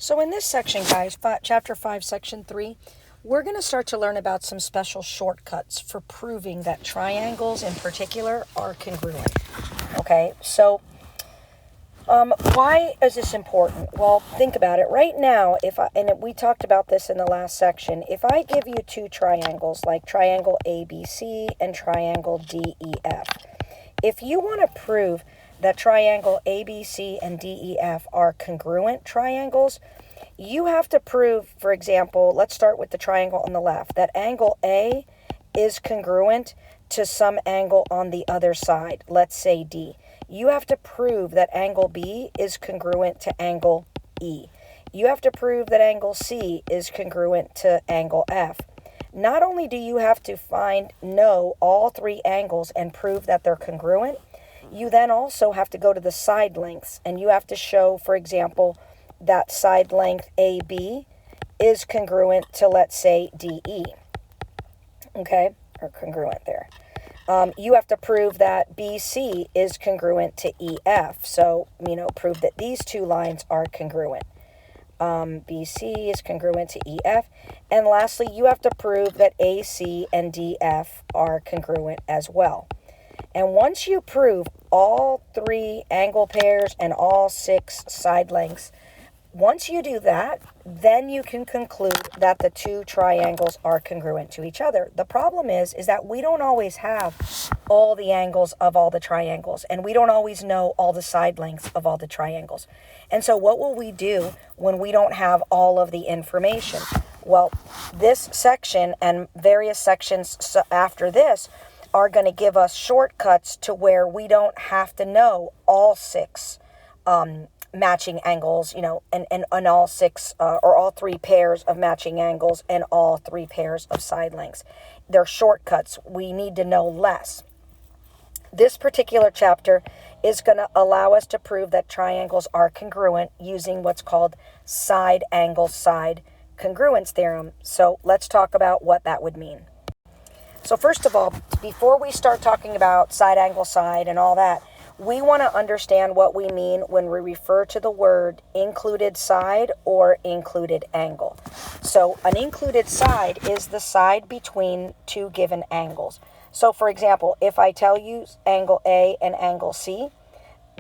So in this section, guys, chapter 5, section 3, we're going to start to learn about some special shortcuts for proving that triangles in particular are congruent. Okay, so why is this important? Well, think about it. Right now, we talked about this in the last section, if I give you two triangles, like triangle ABC and triangle DEF, if you want to prove that triangle ABC and DEF are congruent triangles, you have to prove, for example, let's start with the triangle on the left, that angle A is congruent to some angle on the other side, let's say D. You have to prove that angle B is congruent to angle E. You have to prove that angle C is congruent to angle F. Not only do you have to know all three angles and prove that they're congruent, you then also have to go to the side lengths, and you have to show, for example, that side length AB is congruent to, let's say, DE. Okay, or congruent there. You have to prove that BC is congruent to EF. So, prove that these two lines are congruent. BC is congruent to EF. And lastly, you have to prove that AC and DF are congruent as well. And once you prove all three angle pairs and all six side lengths, once you do that, then you can conclude that the two triangles are congruent to each other. The problem is that we don't always have all the angles of all the triangles, and we don't always know all the side lengths of all the triangles. And so what will we do when we don't have all of the information? Well, this section and various sections after this are going to give us shortcuts to where we don't have to know all six matching angles, and all six or all three pairs of matching angles and all three pairs of side lengths. They're shortcuts. We need to know less. This particular chapter is going to allow us to prove that triangles are congruent using what's called side angle side congruence theorem. So let's talk about what that would mean. So first of all, before we start talking about side angle side and all that, we want to understand what we mean when we refer to the word included side or included angle. So an included side is the side between two given angles. So for example, if I tell you angle A and angle C,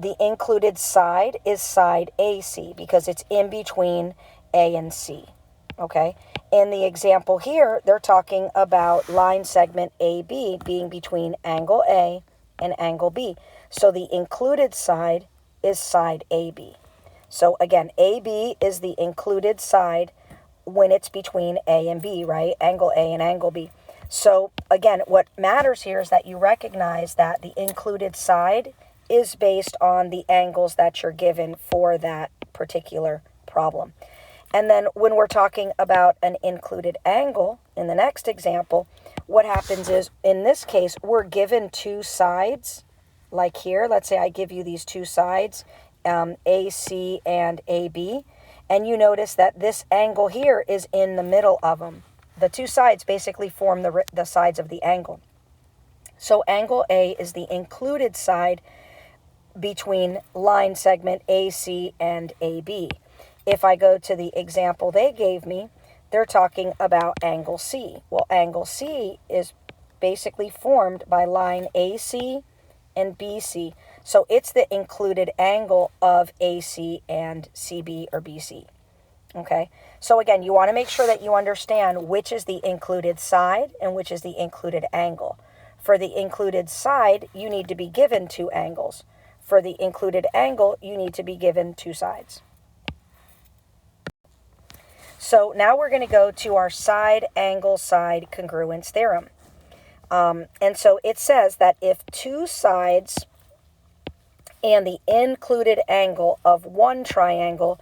the included side is side AC because it's in between A and C. Okay? In the example here, they're talking about line segment AB being between angle A and angle B. So the included side is side AB. So again, AB is the included side when it's between A and B, right? Angle A and angle B. So again, what matters here is that you recognize that the included side is based on the angles that you're given for that particular problem. And then when we're talking about an included angle, in the next example, what happens is, in this case, we're given two sides. Like here, let's say I give you these two sides, AC and AB, and you notice that this angle here is in the middle of them. The two sides basically form the sides of the angle. So angle A is the included side between line segment AC and AB. If I go to the example they gave me, they're talking about angle C. Well, angle C is basically formed by line AC and BC. So it's the included angle of AC and CB or BC. Okay? So again, you want to make sure that you understand which is the included side and which is the included angle. For the included side, you need to be given two angles. For the included angle, you need to be given two sides. So now we're going to go to our side angle side congruence theorem. And so it says that if two sides and the included angle of one triangle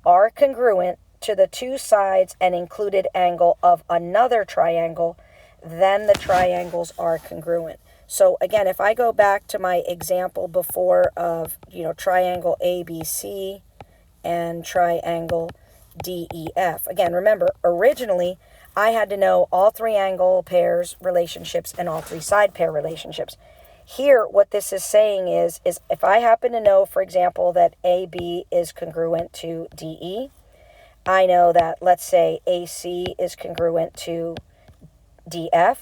are congruent to the two sides and included angle of another triangle, then the triangles are congruent. So again, if I go back to my example before of, triangle ABC and triangle DEF. Again, remember, originally, I had to know all three angle pairs relationships and all three side pair relationships. Here, what this is saying is if I happen to know, for example, that AB is congruent to DE, I know that, let's say, AC is congruent to DF,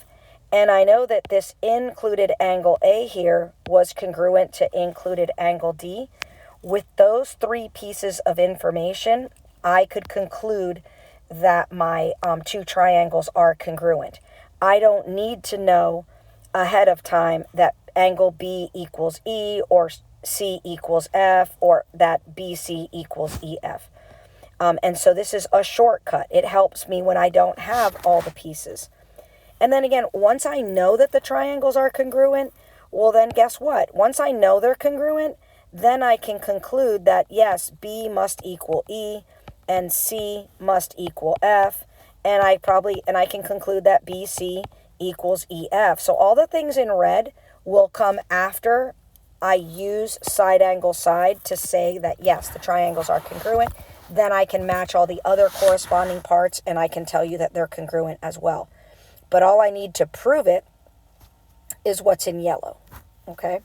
and I know that this included angle A here was congruent to included angle D. With those three pieces of information, I could conclude that my two triangles are congruent. I don't need to know ahead of time that angle B equals E or C equals F or that BC equals EF. And so this is a shortcut. It helps me when I don't have all the pieces. And then again, once I know that the triangles are congruent, well then guess what? Once I know they're congruent, then I can conclude that yes, B must equal E and C must equal F, and I can conclude that BC equals EF. So all the things in red will come after I use side angle side to say that yes, the triangles are congruent. Then I can match all the other corresponding parts and I can tell you that they're congruent as well. But all I need to prove it is what's in yellow, okay?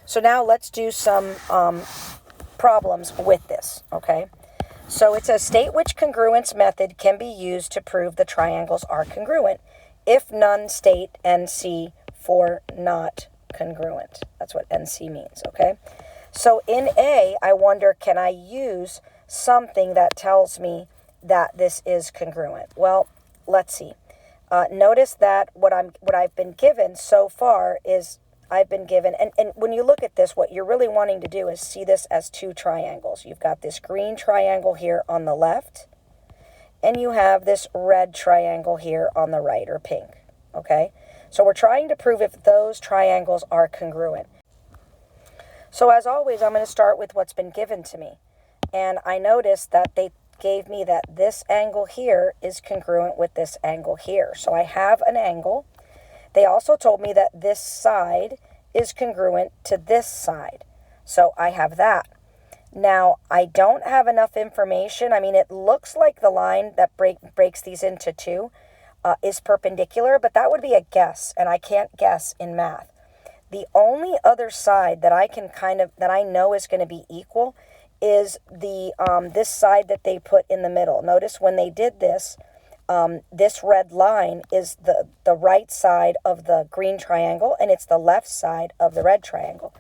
So now let's do some problems with this, okay? So it says, state which congruence method can be used to prove the triangles are congruent. If none, state NC for not congruent. That's what NC means, okay? So in A, I wonder, can I use something that tells me that this is congruent? Well, let's see. Notice that what I've been given so far is I've been given, and when you look at this, what you're really wanting to do is see this as two triangles. You've got this green triangle here on the left, and you have this red triangle here on the right, or pink, okay? So we're trying to prove if those triangles are congruent. So as always, I'm going to start with what's been given to me. And I noticed that they gave me that this angle here is congruent with this angle here. So I have an angle. They also told me that this side is congruent to this side. So I have that. Now, I don't have enough information. I mean, it looks like the line that breaks these into two is perpendicular, but that would be a guess, and I can't guess in math. The only other side that I can that I know is going to be equal is the this side that they put in the middle. Notice when they did this, this red line is the right side of the green triangle, and it's the left side of the red triangle.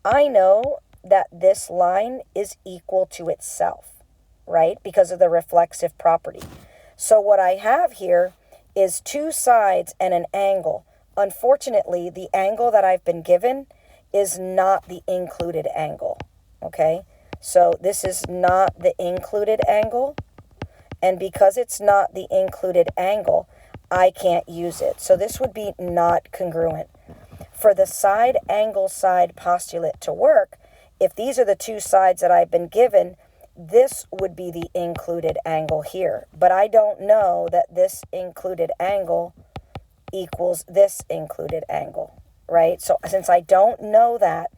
I know that this line is equal to itself, right? Because of the reflexive property. So what I have here is two sides and an angle. Unfortunately, the angle that I've been given is not the included angle, okay? So this is not the included angle, and because it's not the included angle, I can't use it. So this would be not congruent. For the side angle side postulate to work, if these are the two sides that I've been given, this would be the included angle here. But I don't know that this included angle equals this included angle, right? So since I don't know that,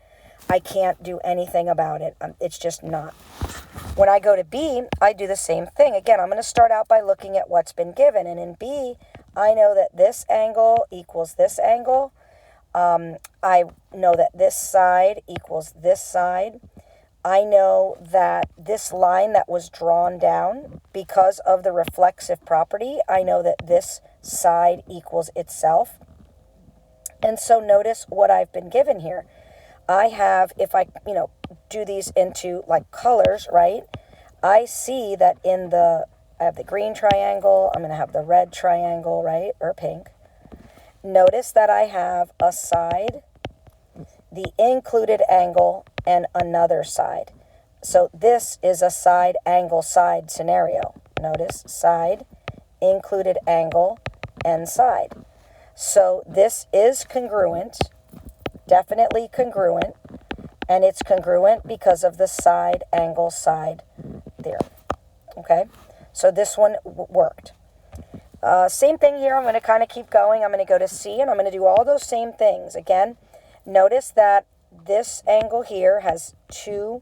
I can't do anything about it. It's just not. When I go to B, I do the same thing. Again, I'm going to start out by looking at what's been given. And in B, I know that this angle equals this angle. I know that this side equals this side. I know that this line that was drawn down, because of the reflexive property, I know that this side equals itself. And so notice what I've been given here. I have, if I, do these into like colors, right? I see that I have the green triangle, I'm going to have the red triangle, right? Or pink. Notice that I have a side, the included angle, and another side. So this is a side angle side scenario. Notice side, included angle, and side. So this is congruent, definitely congruent, and it's congruent because of the side angle side there. Okay, so this one worked. Same thing here. I'm going to kind of keep going. I'm going to go to C, and I'm going to do all those same things. Again, notice that this angle here has two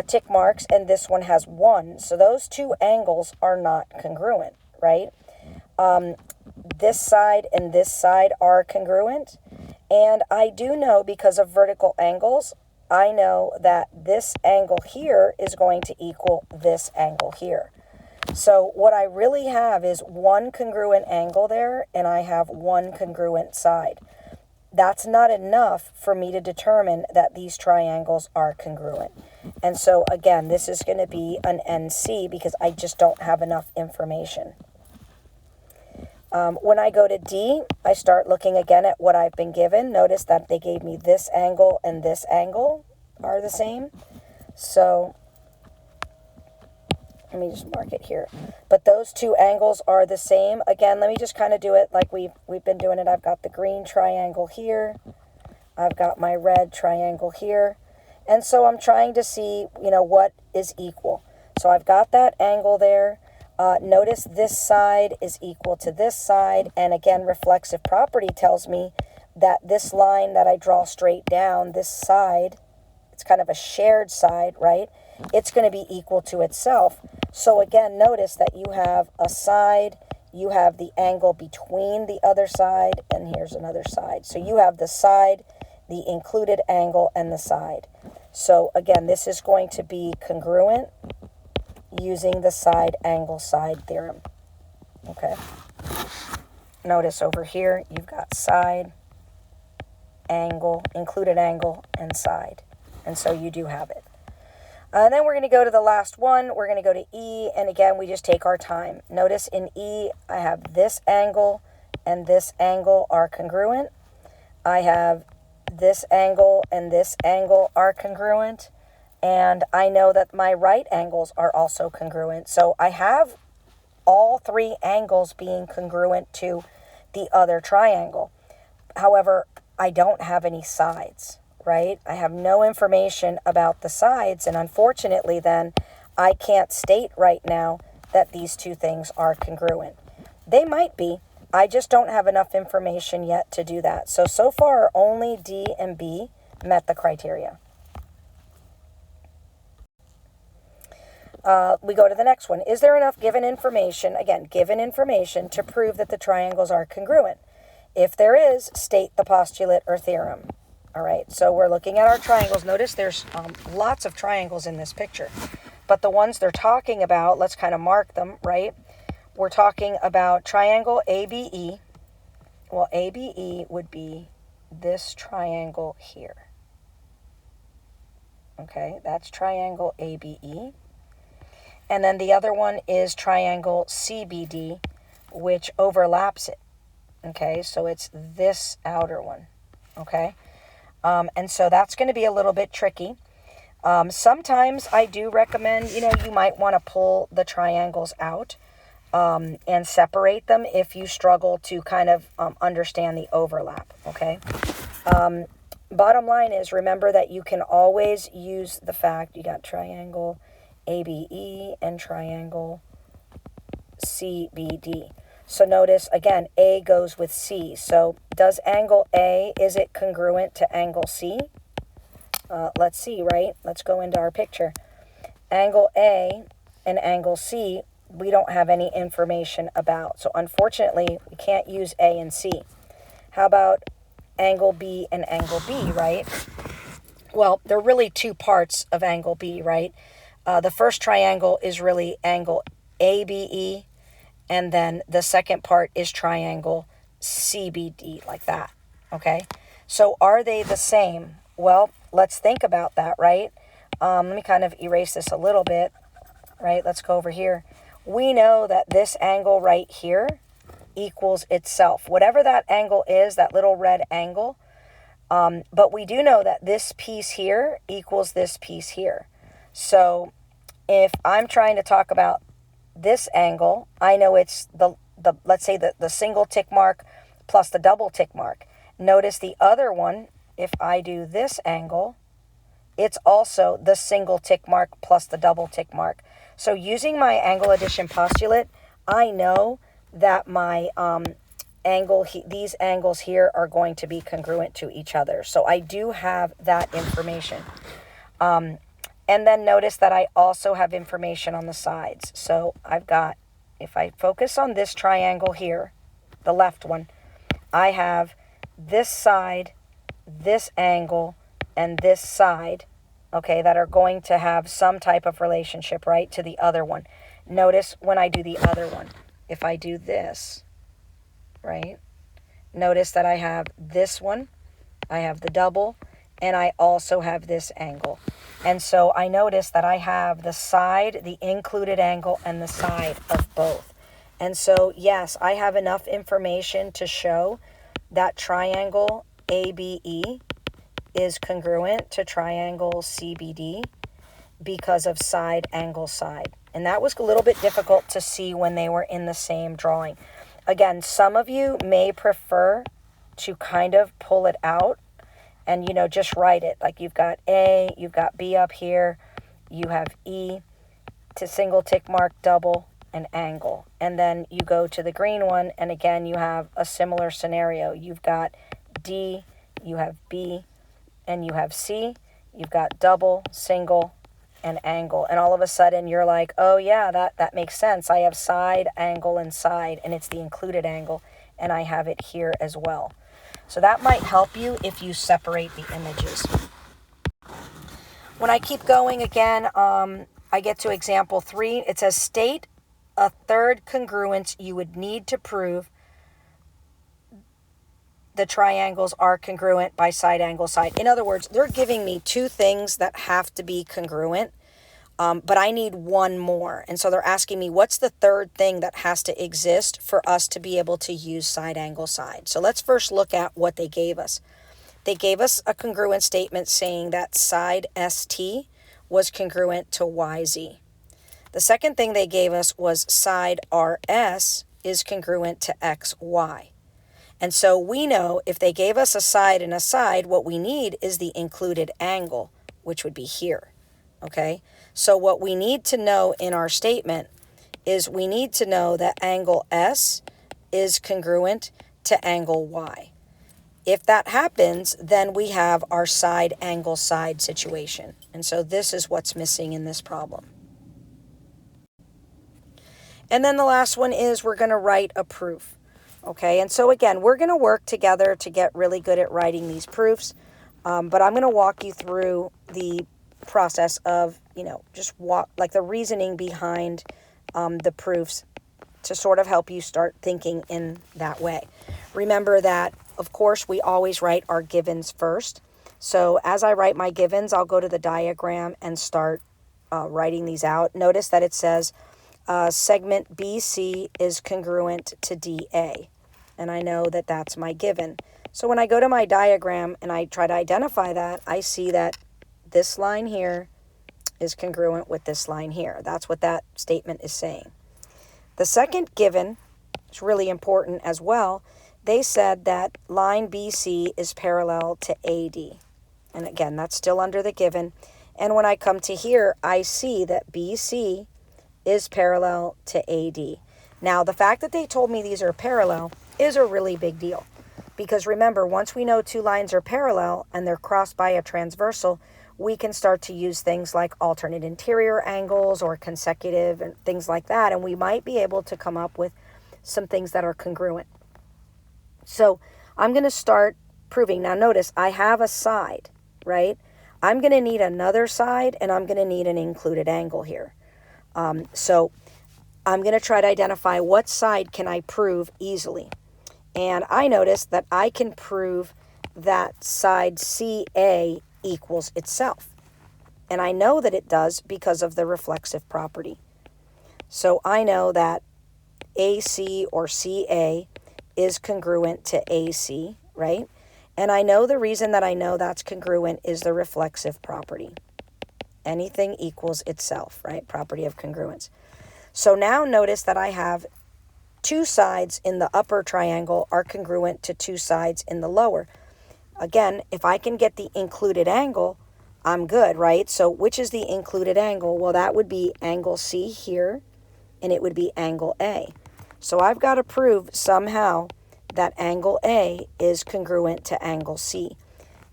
tick marks, and this one has one. So those two angles are not congruent, right? This side and this side are congruent. And I do know, because of vertical angles, I know that this angle here is going to equal this angle here. So what I really have is one congruent angle there, and I have one congruent side. That's not enough for me to determine that these triangles are congruent. And so again, this is going to be an NC because I just don't have enough information. When I go to D, I start looking again at what I've been given. Notice that they gave me this angle and this angle are the same. So let me just mark it here. But those two angles are the same. Again, let me just kind of do it like we've been doing it. I've got the green triangle here. I've got my red triangle here. And so I'm trying to see, what is equal. So I've got that angle there. Notice this side is equal to this side. And again, reflexive property tells me that this line that I draw straight down, this side, it's kind of a shared side, right? It's going to be equal to itself. So again, notice that you have a side, you have the angle between the other side, and here's another side. So you have the side, the included angle, and the side. So again, this is going to be congruent using the side angle side theorem. Okay. Notice over here, you've got side, angle, included angle, and side. And so you do have it. And then we're going to go to the last one. We're going to go to E. And again, we just take our time. Notice in E, I have this angle and this angle are congruent. I have this angle and this angle are congruent. And I know that my right angles are also congruent. So I have all three angles being congruent to the other triangle. However, I don't have any sides, right? I have no information about the sides. And unfortunately, then, I can't state right now that these two things are congruent. They might be. I just don't have enough information yet to do that. So far, only D and B met the criteria. We go to the next one. Is there enough given information, again, given information, to prove that the triangles are congruent? If there is, state the postulate or theorem. All right, so we're looking at our triangles. Notice there's lots of triangles in this picture. But the ones they're talking about, let's kind of mark them, right? We're talking about triangle ABE. Well, ABE would be this triangle here. Okay, that's triangle ABE. And then the other one is triangle CBD, which overlaps it. Okay, so it's this outer one. Okay, and so that's going to be a little bit tricky. Sometimes I do recommend, you might want to pull the triangles out and separate them if you struggle to kind of understand the overlap. Okay. Bottom line is, remember that you can always use the fact you got triangle ABE and triangle CBD. So notice, again, A goes with C. So does angle A, is it congruent to angle C? Let's see, right? Let's go into our picture. Angle A and angle C, we don't have any information about. So unfortunately, we can't use A and C. How about angle B and angle B, right? Well, there are really two parts of angle B, right? The first triangle is really angle ABE, and then the second part is triangle CBD, like that, okay? So are they the same? Well, let's think about that, right? Let me kind of erase this a little bit, right? Let's go over here. We know that this angle right here equals itself. Whatever that angle is, that little red angle, but we do know that this piece here equals this piece here. So if I'm trying to talk about this angle, I know it's the let's say the single tick mark plus the double tick mark. Notice the other one, if I do this angle, it's also the single tick mark plus the double tick mark. So using my angle addition postulate, I know that my these angles here are going to be congruent to each other. So I do have that information. And then notice that I also have information on the sides. So I've got, if I focus on this triangle here, the left one, I have this side, this angle, and this side, okay, that are going to have some type of relationship, right, to the other one. Notice when I do the other one, if I do this, right, notice that I have this one, I have the double, and I also have this angle. And so I notice that I have the side, the included angle, and the side of both. And so, yes, I have enough information to show that triangle ABE is congruent to triangle CBD because of side, angle, side. And that was a little bit difficult to see when they were in the same drawing. Again, some of you may prefer to kind of pull it out and, you know, just write it. Like you've got A, you've got B up here, you have E to single tick mark, double, and angle. And then you go to the green one, and again, you have a similar scenario. You've got D, you have B, and you have C. You've got double, single, and angle. And all of a sudden, you're like, oh, yeah, that makes sense. I have side, angle, and side, and it's the included angle, and I have it here as well. So that might help you if you separate the images. When I keep going again, I get to example 3. It says, state a third congruence you would need to prove the triangles are congruent by side, angle, side. In other words, they're giving me 2 things that have to be congruent, but I need one more. And so they're asking me, what's the third thing that has to exist for us to be able to use side, angle, side? So let's first look at what they gave us. They gave us a congruent statement saying that side ST was congruent to YZ. The second thing they gave us was side RS is congruent to XY. And so we know if they gave us a side and a side, what we need is the included angle, which would be here, okay? So what we need to know in our statement is we need to know that angle S is congruent to angle Y. If that happens, then we have our side, angle, side situation. And so this is what's missing in this problem. And then the last one is we're going to write a proof. Okay, and so again, we're going to work together to get really good at writing these proofs. But I'm going to walk you through the process of, you know, just like the reasoning behind the proofs to sort of help you start thinking in that way. Remember that, of course, we always write our givens first. So as I write my givens, I'll go to the diagram and start writing these out. Notice that it says segment BC is congruent to DA. And I know that that's my given. So when I go to my diagram and I try to identify that, I see that this line here is congruent with this line here. That's what that statement is saying. The second given is really important as well. They said that line BC is parallel to AD. And again, that's still under the given. And when I come to here, I see that BC is parallel to AD. Now, the fact that they told me these are parallel is a really big deal. Because remember, once we know 2 lines are parallel and they're crossed by a transversal, we can start to use things like alternate interior angles or consecutive and things like that. And we might be able to come up with some things that are congruent. So I'm going to start proving. Now, notice I have a side, right? I'm going to need another side, and I'm going to need an included angle here. So I'm going to try to identify what side can I prove easily. And I noticed that I can prove that side CA equals itself. And I know that it does because of the reflexive property. So I know that AC or CA is congruent to AC, right? And I know the reason that I know that's congruent is the reflexive property. Anything equals itself, right? Property of congruence. So now notice that I have 2 sides in the upper triangle are congruent to 2 sides in the lower. Again, if I can get the included angle, I'm good, right? So which is the included angle? Well, that would be angle C here, and it would be angle A. So I've got to prove somehow that angle A is congruent to angle C.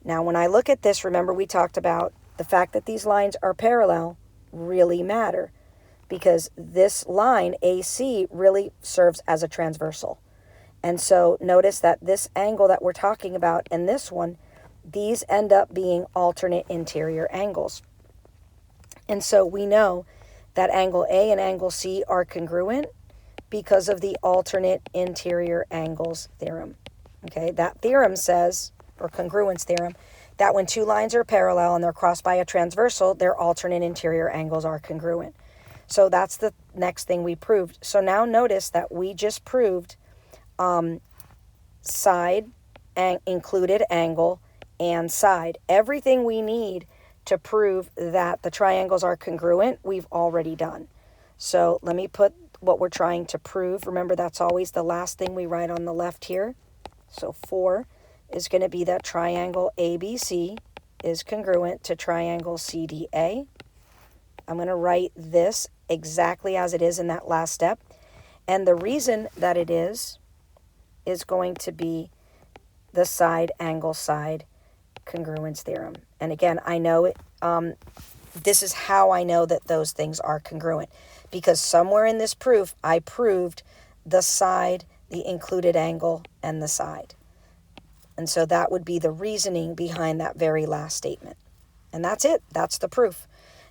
Now, when I look at this, remember we talked about the fact that these lines are parallel really matter, because this line AC really serves as a transversal. And so notice that this angle that we're talking about and this one, these end up being alternate interior angles. And so we know that angle A and angle C are congruent because of the alternate interior angles theorem. Okay, that theorem says, or congruence theorem, that when two lines are parallel and they're crossed by a transversal, their alternate interior angles are congruent. So that's the next thing we proved. So now notice that we just proved side, included angle, and side. Everything we need to prove that the triangles are congruent, we've already done. So let me put what we're trying to prove. Remember, that's always the last thing we write on the left here. So 4 is going to be that triangle ABC is congruent to triangle CDA. I'm going to write this exactly as it is in that last step. And the reason that it is going to be the side angle side congruence theorem. And again, I know it. This is how I know that those things are congruent, because somewhere in this proof, I proved the side, the included angle, and the side. And so that would be the reasoning behind that very last statement. And that's it. That's the proof.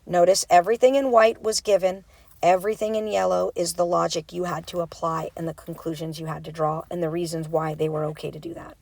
Notice everything in white was given. Everything in yellow is the logic you had to apply and the conclusions you had to draw and the reasons why they were okay to do that.